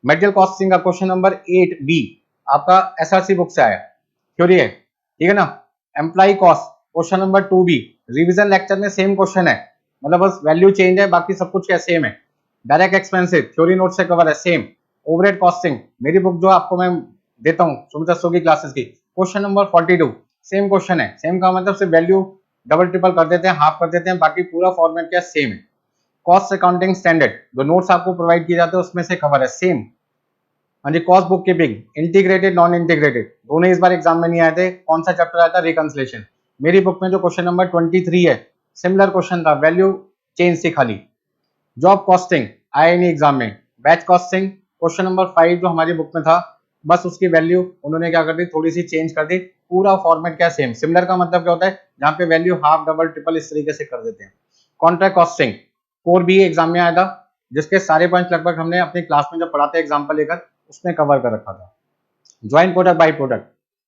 मेटेरियल कॉस्टिंग का क्वेश्चन नंबर 8B आपका एसआरसी बुक से आया, थ्योरी है, ठीक है ना। Employ cost question number 2B revision lecture में सेम क्वेश्चन है, मतलब बस वैल्यू चेंज है, बाकी सब कुछ क्या सेम है। डायरेक्ट एक्सपेंसिव थ्योरी नोट से कवर है सेम। ओवरहेड कॉस्टिंग मेरी बुक जो आपको मैं देता हूँ सुमित रस्तोगी क्लासेस की, क्वेश्चन नंबर 42 सेम क्वेश्चन है, सेम का मतलब सिर्फ वैल्यू डबल ट्रिपल कर देते हैं, हाफ कर देते हैं, बाकी पूरा फॉर्मेट क्या सेम है। कॉस्ट अकाउंटिंग स्टैंडर्ड जो नोट्स आपको प्रोवाइड किए जाते हैं उसमें से कवर है सेम। हाँ जी, cost book keeping integrated non integrated दोनों इस बार एग्जाम में नहीं आए थे। कौन सा चैप्टर आया था? रिकंसिलेशन। मेरी बुक में जो क्वेश्चन नंबर 23 है सिमिलर क्वेश्चन था, वैल्यू चेंज से खाली। जॉब कॉस्टिंग आया नहीं एग्जाम में। बैच कॉस्टिंग क्वेश्चन नंबर 5 जो हमारी बुक में था, बस उसकी वैल्यू उन्होंने क्या कर दी, थोड़ी सी चेंज कर दी, पूरा फॉर्मेट क्या सेम। सिमिलर का मतलब क्या होता है, जहाँ पे वैल्यू हाफ, डबल, ट्रिपल इस तरीके से कर देते हैं। कॉन्ट्रैक्ट कॉस्टिंग कोर भी एग्जाम में आएगा, जिसके सारे पॉइंट लगभग हमने अपनी क्लास में जब पढ़ाते एग्जाम्पल लेकर उसमें कवर कर रखा था। ज्वाइंट प्रोडक्ट बाई प्रोडक्ट,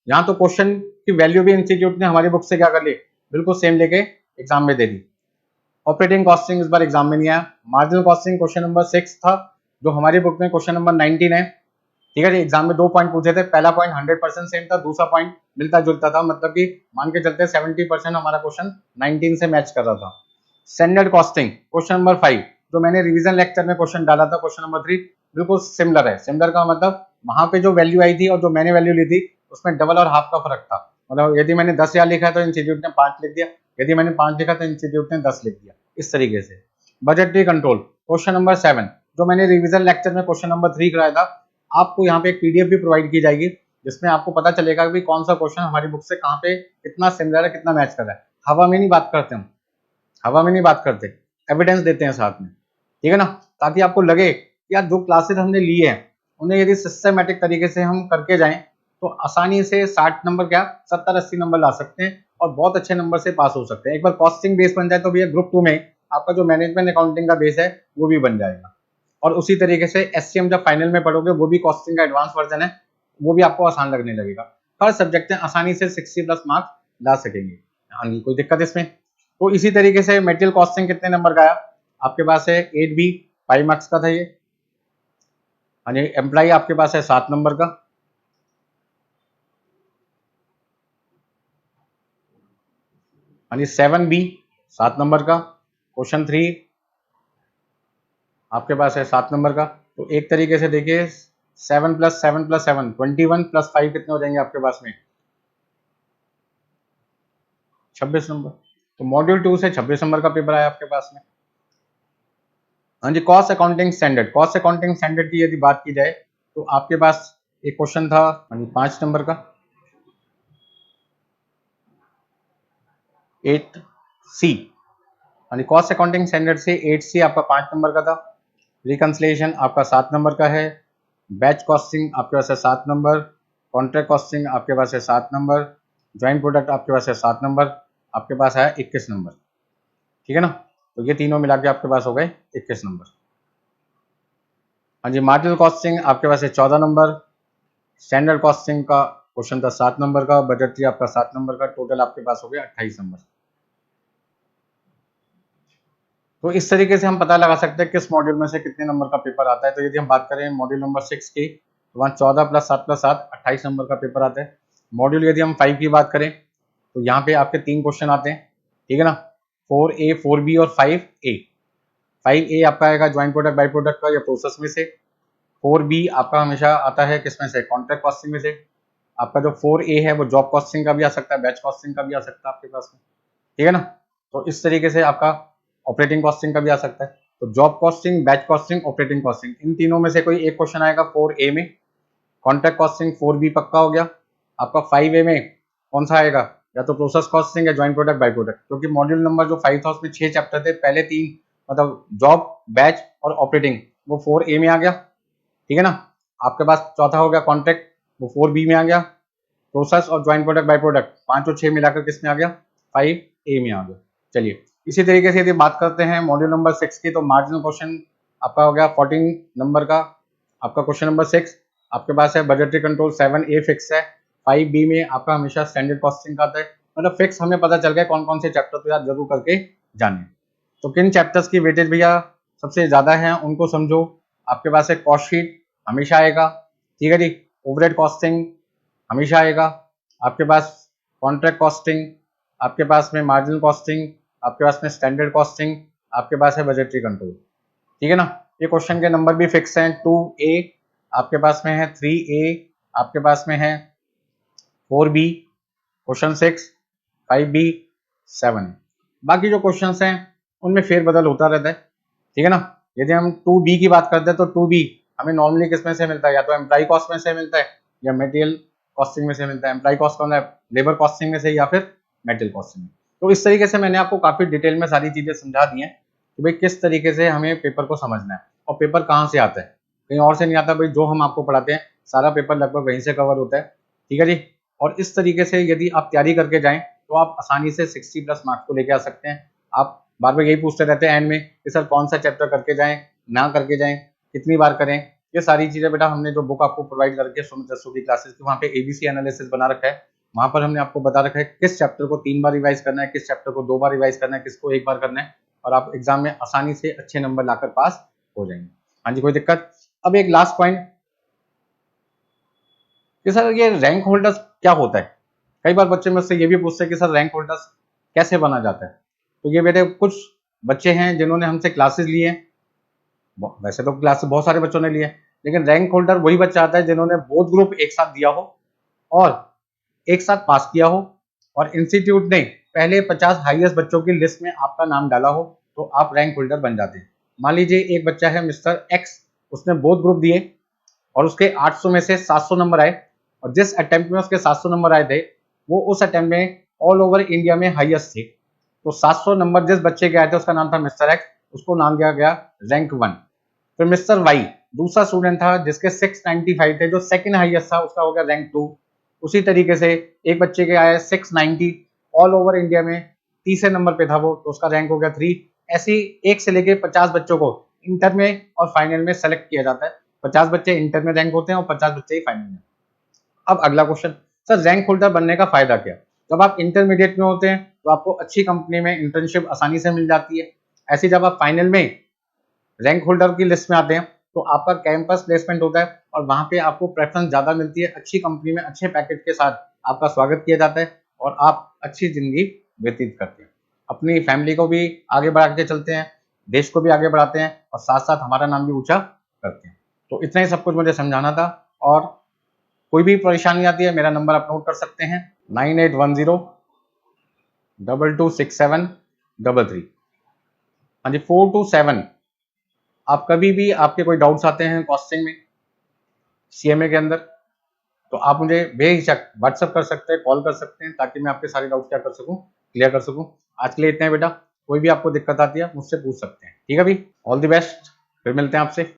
यहाँ तो क्वेश्चन की वैल्यू भी इंस्टीट्यूट ने हमारी बुक से क्या कर ली, बिल्कुल सेम लेके एग्जाम में दे दी। ऑपरेटिंग कॉस्टिंग इस बार एग्जाम में नहीं आया। मार्जिनल कॉस्टिंग क्वेश्चन नंबर 6 था, जो हमारी बुक में क्वेश्चन नंबर 19 है। ठीक है जी, एग्जाम में 2 पॉइंट पूछे थे। पहला पॉइंट 100% सेम था, दूसरा पॉइंट मिलता जुलता था, मतलब कि मान के चलते 70% हमारा क्वेश्चन 19 से मैच कर रहा था। स्टैंडर्ड कॉस्टिंग क्वेश्चन नंबर 5, जो मैंने रिवीजन लेक्चर में क्वेश्चन डाला था, क्वेश्चन नंबर 3 बिल्कुल सिमिलर है। सिमिलर का मतलब वहां पे जो वैल्यू आई थी और जो मैंने वैल्यू ली थी उसमें डबल और हाफ का फर्क था। मतलब यदि मैंने 10,000 लिखा है तो इंस्टीट्यूट ने 5 लिख दिया, यदि मैंने 5 लिखा तो इंस्टीट्यूट ने 10 लिख दिया, इस तरीके से। बजटरी कंट्रोल क्वेश्चन नंबर 7, जो मैंने रिवीजन लेक्चर में क्वेश्चन नंबर 3 कराया था, आपको यहाँ पे एक पीडीएफ भी प्रोवाइड की जाएगी, जिसमें आपको पता चलेगा कि कौन सा क्वेश्चन हमारी बुक से कहाँ पे कितना सिमिलर है, कितना मैच कर रहा है। हवा में नहीं बात करते हम, हवा में नहीं बात करते, एविडेंस देते हैं साथ में, ठीक है ना, ताकि आपको लगे कि यार जो क्लासेस हमने ली है उन्हें यदि सिस्टमेटिक तरीके से हम करके जाएं तो आसानी से 60 नंबर क्या 70-80 नंबर ला सकते हैं और बहुत अच्छे नंबर से पास हो सकते हैं। एक बार कॉस्टिंग बेस बन जाए तो भैया ग्रुप 2 में आपका जो मैनेजमेंट अकाउंटिंग का बेस है वो भी बन जाएगा। और उसी तरीके से एससीएम जब फाइनल में पढ़ोगे वो भी कॉस्टिंग का एडवांस वर्जन है, वो भी आपको आसान लगने लगेगा। हर सब्जेक्ट में आसानी से 60+ मार्क्स ला सकेंगे, हाँ जी, कोई दिक्कत इसमें। तो इसी तरीके से मटेरियल कॉस्टिंग कितने नंबर का आया आपके पास है, 8B 5 मार्क्स का था ये। हाँ जी, एम्प्लॉय आपके पास है 7 नंबर का। हाँ जी, 7B 7 नंबर का। क्वेश्चन 3 आपके पास है 7 नंबर का। तो एक तरीके से देखिए 7 + 7 + 7 21 + 5 कितने हो जाएंगे आपके पास में, 26 नंबर। तो मॉड्यूल 2 से 26 नंबर का पेपर आया आपके पास में। हाँ जी, cost accounting standard, cost accounting standard की यदि बात की जाए तो आपके पास एक क्वेश्चन था 5 नंबर का, 8C। हाँ जी, कॉस्ट अकाउंटिंग स्टैंडर्ड से 8C आपका 5 नंबर का था। रिकंसिलिएशन आपका 7 नंबर का है। बैच कॉस्टिंग आपके पास है 7 नंबर। कॉन्ट्रैक्ट कॉस्टिंग आपके पास है 7 नंबर। ज्वाइंट प्रोडक्ट आपके पास है 7 नंबर। आपके पास है 21 नंबर, ठीक है ना। तो ये तीनों मिला के आपके पास हो गए 21 नंबर। हाँ जी, मार्जिनल कॉस्टिंग आपके पास है 14 नंबर। स्टैंडर्ड कॉस्टिंग का क्वेश्चन था 7 नंबर का। बजटरी आपका 7 नंबर का। टोटल आपके पास हो गया 28 नंबर। तो इस तरीके से हम पता लगा सकते हैं किस मॉड्यूल में से कितने नंबर का पेपर आता है। तो यदि हम बात करें मॉड्यूल नंबर 6 की, तो वहाँ 14 + 7 + 7 28 नंबर का पेपर आता है। मॉड्यूल यदि हम 5 की बात करें तो यहाँ पे आपके 3 क्वेश्चन आते हैं, ठीक है ना, 4A 4B और 5A। 5A आपका आएगा ज्वाइंट प्रोडक्ट बाई प्रोडक्ट का या प्रोसेस में से। 4B आपका हमेशा आता है किसमें से, कॉन्ट्रैक्ट कॉस्टिंग में से। आपका जो 4A है वो जॉब कॉस्टिंग का भी आ सकता है, बैच कॉस्टिंग का भी आ सकता है आपके पास में, ठीक है ना। तो इस तरीके से आपका ऑपरेटिंग कॉस्टिंग का भी आ सकता है। तो job costing, batch costing, operating costing, इन तीनों में से कोई एक क्वेश्चन आएगा 4A में। कॉन्ट्रैक्ट कॉस्टिंग 4B पक्का हो गया। आपका 5A में कौन सा आएगा, या तो प्रोसेस कॉस्टिंग या ज्वाइंट प्रोडक्ट बाई प्रोडक्ट, क्योंकि मॉड्यूल नंबर जो 5 था उसमें 6 चैप्टर थे। पहले 3 मतलब जॉब, बैच और ऑपरेटिंग वो 4A में आ गया, ठीक है ना। आपके पास चौथा हो गया कॉन्ट्रैक्ट, वो 4B में आ गया। प्रोसेस और ज्वाइंट प्रोडक्ट बाई प्रोडक्ट 5 और 6 मिलाकर किस में आ गया, 5A में आ गया। चलिए इसी तरीके से यदि बात करते हैं मॉड्यूल नंबर 6 की, तो मार्जिनल क्वेश्चन आपका हो गया 14 नंबर का। आपका क्वेश्चन नंबर 6 आपके पास है बजटरी कंट्रोल 7A फिक्स है। 5B में आपका हमेशा स्टैंडर्ड कॉस्टिंग का आता है। मतलब फिक्स हमें पता चल गया कौन कौन से चैप्टर तो यार जरूर करके जाने। तो किन चैप्टर्स की वेटेज भैया सबसे ज्यादा है उनको समझो। आपके पास है कॉस्ट शीट हमेशा आएगा, ठीक है जी। ओवरहेड कॉस्टिंग हमेशा आएगा आपके पास। कॉन्ट्रैक्ट कॉस्टिंग आपके पास में, मार्जिनल कॉस्टिंग आपके पास में, स्टैंडर्ड कॉस्टिंग आपके पास है, बजटरी कंट्रोल, ठीक है ना। ये क्वेश्चन के नंबर भी फिक्स हैं। 2A आपके पास में है, 3A आपके पास में है, 4B क्वेश्चन 6, 5B 7। बाकी जो क्वेश्चंस हैं उनमें फेरबदल होता रहता है, ठीक है ना। यदि हम 2B की बात करते हैं तो 2B हमें नॉर्मली किसमें से मिलता है, या तो एम्प्लॉय कॉस्ट में से मिलता है या मटेरियल कॉस्टिंग में से मिलता है। एम्प्लॉय कॉस्ट का लेबर कॉस्टिंग में से या फिर मटेरियल कॉस्टिंग में। तो इस तरीके से मैंने आपको काफी डिटेल में सारी चीजें समझा दी हैं कि भाई किस तरीके से हमें पेपर को समझना है और पेपर कहाँ से आता है, कहीं और से नहीं आता भाई। जो हम आपको पढ़ाते हैं सारा पेपर लगभग वहीं से कवर होता है, ठीक है जी। और इस तरीके से यदि आप तैयारी करके जाएं तो आप आसानी से 60+ मार्क्स को लेके आ सकते हैं। आप बार बार यही पूछते रहते हैं एंड में कि सर कौन सा चैप्टर करके जाएं, ना करके जाएं, कितनी बार करें। ये सारी चीज़ें बेटा हमने जो बुक आपको प्रोवाइड करके सुमित रस्तोगी क्लासेस की, वहाँ पे ABC एनालिसिस बना रखा है। वहाँ पर हमने आपको बता रखा है किस चैप्टर को 3 बार रिवाइज करना है, किस चैप्टर को 2 बार रिवाइज करना है, किसको 1 बार करना है, और आप एग्जाम में आसानी से अच्छे नंबर लाकर पास हो जाएंगे। हाँ जी, कोई दिक्कत? अब एक लास्ट पॉइंट कि सर ये रैंक होल्डर्स क्या होता है। कई बार बच्चे मुझसे ये भी पूछते हैं कि सर रैंक होल्डर्स कैसे बना जाता है। तो ये बेटे कुछ बच्चे हैं जिन्होंने हमसे क्लासेस लिए हैं, वैसे तो क्लास बहुत सारे बच्चों ने लिए, लेकिन रैंक होल्डर वही बच्चा आता है जिन्होंने बोथ ग्रुप एक साथ दिया हो और एक साथ पास किया हो, और इंस्टीट्यूट ने पहले 50 हाईएस्ट बच्चों की लिस्ट में आपका नाम डाला हो, तो आप रैंक होल्डर बन जाते हैं। मान लीजिए एक बच्चा है मिस्टर एक्स, उसने बोथ ग्रुप दिए और उसके 800 में से 700 नंबर आए, और जिस अटेम्प्ट में उसके 700 नंबर आए थे वो उस अटेम्प्ट में ऑल ओवर इंडिया में हाईएस्ट थे। तो 700 नंबर जिस बच्चे के आए थे उसका नाम था मिस्टर एक्स, उसको नाम दिया गया रैंक 1। फिर मिस्टर वाई दूसरा स्टूडेंट था जिसके 695 थे, जो सेकंड हाईएस्ट था, उसका हो गया रैंक 2। उसी तरीके से एक बच्चे के आए 690, ऑल ओवर इंडिया में तीसरे नंबर पे था वो, तो उसका रैंक हो गया 3। ऐसे एक से लेके 50 बच्चों को इंटर में और फाइनल में सेलेक्ट किया जाता है। 50 बच्चे इंटर में रैंक होते हैं और 50 बच्चे ही फाइनल में। अब अगला क्वेश्चन, सर रैंक होल्डर बनने का फायदा क्या? जब आप इंटरमीडिएट में होते हैं तो आपको अच्छी कंपनी में इंटर्नशिप आसानी से मिल जाती है। ऐसे जब आप फाइनल में रैंक होल्डर की लिस्ट में आते हैं तो आपका कैंपस प्लेसमेंट होता है और वहां पे आपको प्रेफरेंस ज्यादा मिलती है, अच्छी कंपनी में अच्छे पैकेज के साथ आपका स्वागत किया जाता है और आप अच्छी जिंदगी व्यतीत करते हैं, अपनी फैमिली को भी आगे बढ़ा के चलते हैं, देश को भी आगे बढ़ाते हैं और साथ साथ हमारा नाम भी ऊंचा करते हैं। तो इतना ही सब कुछ मुझे समझाना था, और कोई भी परेशानी आती है मेरा नंबर आप नोट कर सकते हैं 9810226733। हाँ जी, 427। आप कभी भी आपके कोई डाउट्स आते हैं कॉस्टिंग में, सीएमए के अंदर, तो आप मुझे बेहिचक व्हाट्सअप कर सकते हैं, कॉल कर सकते हैं, ताकि मैं आपके सारे डाउट्स क्या कर सकूं, क्लियर कर सकूं। आज के लिए इतना है बेटा, कोई भी आपको दिक्कत आती है मुझसे पूछ सकते हैं। ठीक है भाई, ऑल द बेस्ट, फिर मिलते हैं आपसे।